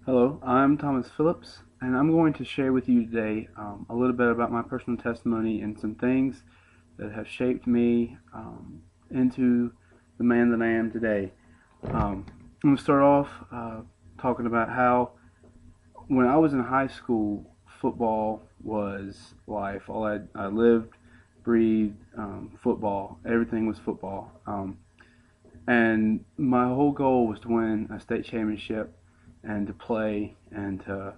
Hello, I'm Thomas Phillips, and I'm going to share with you today a little bit about my personal testimony and some things that have shaped me into the man that I am today. I'm going to start off talking about how when I was in high school, football was life. I lived, breathed football. Everything was football. And my whole goal was to win a state championship and to play and to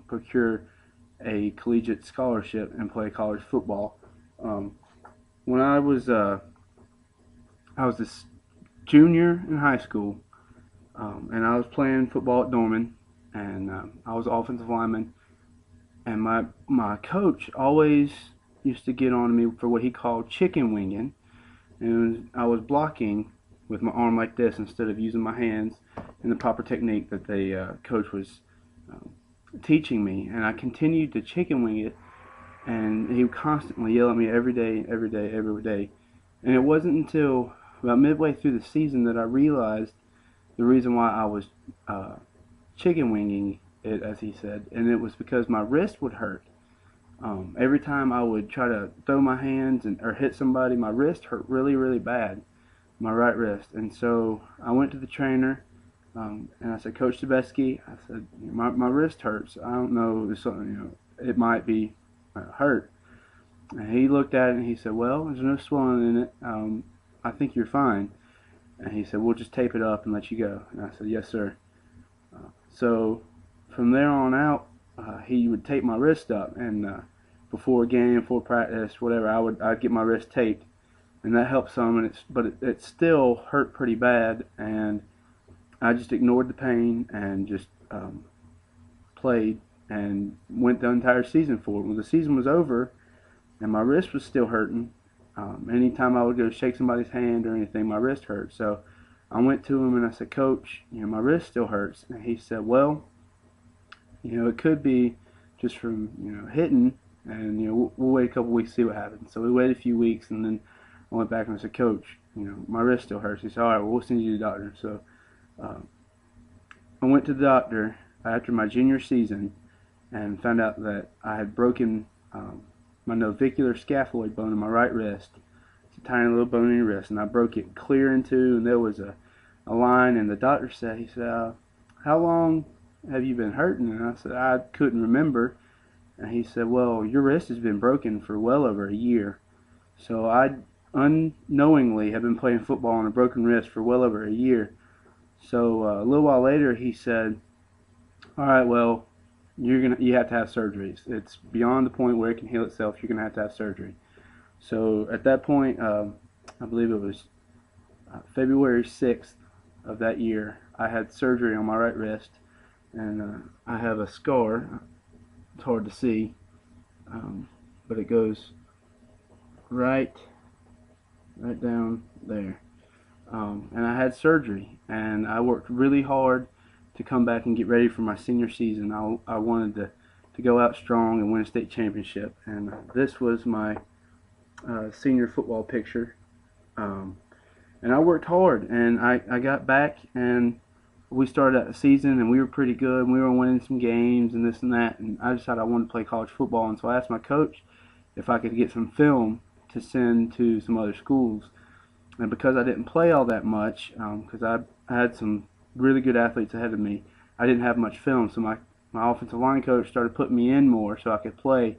procure a collegiate scholarship and play college football. Um, when I was this junior in high school, and I was playing football at Dorman, and I was offensive lineman. And my coach always used to get on me for what he called chicken winging, and I was blocking with my arm like this instead of using my hands in the proper technique that the coach was um, teaching me. And I continued to chicken wing it, and he would constantly yell at me every day, every day, every day. And it wasn't until about midway through the season that I realized the reason why I was uh, chicken winging it, as he said, and it was because my wrist would hurt. Every time I would try to throw my hands or hit somebody, my wrist hurt really, really bad, my right wrist. And so I went to the trainer, and I said, Coach Tedeschi, I said, my wrist hurts. I don't know, if something, it might be hurt. And he looked at it and he said, well, there's no swelling in it. I think you're fine. And he said, we'll just tape it up and let you go. And I said, yes, sir. So from there on out, he would tape my wrist up, and before a game, before practice, whatever, I'd get my wrist taped, and that helped some. But it still hurt pretty bad, and I just ignored the pain and just played and went the entire season for it. When the season was over and my wrist was still hurting, anytime I would go shake somebody's hand or anything, my wrist hurt. So I went to him and I said, Coach, my wrist still hurts. And he said, well, it could be just from, hitting, and, we'll wait a couple weeks to see what happens. So we waited a few weeks, and then I went back and I said, Coach, my wrist still hurts. He said, all right, well, we'll send you to the doctor. So uh, I went to the doctor after my junior season and found out that I had broken my navicular scaphoid bone in my right wrist. It's a tiny little bone in your wrist, and I broke it clear in two, and there was a line, and the doctor said, how long have you been hurting? And I said, I couldn't remember. And he said, well, your wrist has been broken for well over a year. So I unknowingly have been playing football on a broken wrist for well over a year. So a little while later, he said, all right, well, you have to have surgery. It's beyond the point where it can heal itself. You're gonna have to have surgery. So at that point, I believe it was February 6th of that year, I had surgery on my right wrist, and I have a scar. It's hard to see, but it goes right, right down there. And I had surgery, and I worked really hard to come back and get ready for my senior season. I wanted to go out strong and win a state championship, and this was my senior football picture. Um, and I worked hard, and I got back, and we started out the season, and we were pretty good, and we were winning some games and this and that, and I decided I wanted to play college football, and so I asked my coach if I could get some film to send to some other schools. And because I didn't play all that much, because I had some really good athletes ahead of me, I didn't have much film, so my offensive line coach started putting me in more so I could play.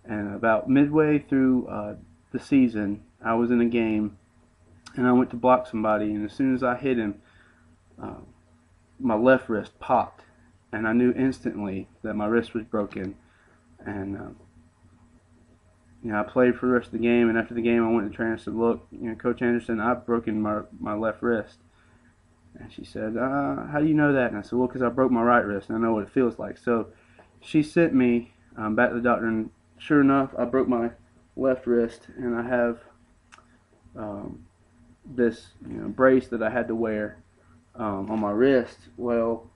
And about midway through the season, I was in a game, and I went to block somebody, and as soon as I hit him, uh, my left wrist popped, and I knew instantly that my wrist was broken. And I played for the rest of the game. And after the game, I went to the trainer and said, "Look, Coach Anderson, I've broken my left wrist." And she said, "How do you know that?" And I said, "Well, because I broke my right wrist, and I know what it feels like." So she sent me back to the doctor, and sure enough, I broke my left wrist, and I have um, this brace that I had to wear on my wrist. Well,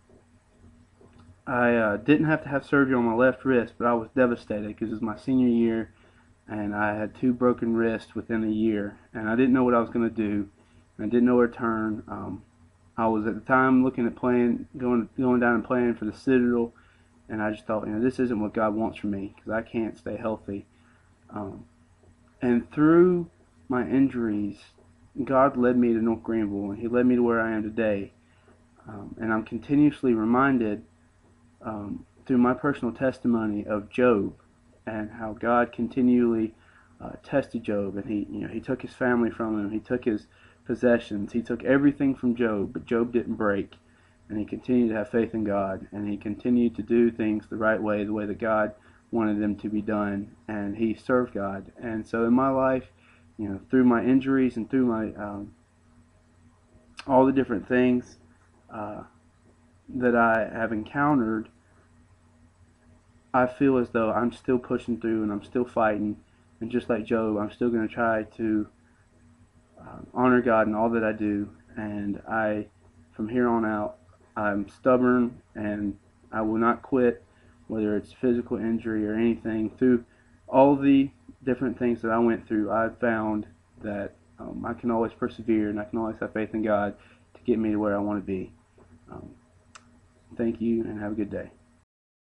I didn't have to have surgery on my left wrist, but I was devastated because it was my senior year, and I had two broken wrists within a year, and I didn't know what I was going to do. I didn't know where to turn. I was at the time looking at playing, going down and playing for the Citadel, and I just thought, this isn't what God wants from me because I can't stay healthy. Um, and through my injuries, God led me to North Greenville, and He led me to where I am today. And I'm continuously reminded through my personal testimony of Job and how God continually tested Job, and he took his family from him, he took his possessions, he took everything from Job, but Job didn't break, and he continued to have faith in God, and he continued to do things the right way, the way that God wanted them to be done, and he served God. And so in my life, through my injuries and through my all the different things uh, that I have encountered, I feel as though I'm still pushing through and I'm still fighting. And just like Job, I'm still going to try to honor God in all that I do. And from here on out, I'm stubborn and I will not quit, whether it's physical injury or anything. Through all the different things that I went through, I've found that I can always persevere and I can always have faith in God to get me to where I want to be. Um, Thank you and have a good day.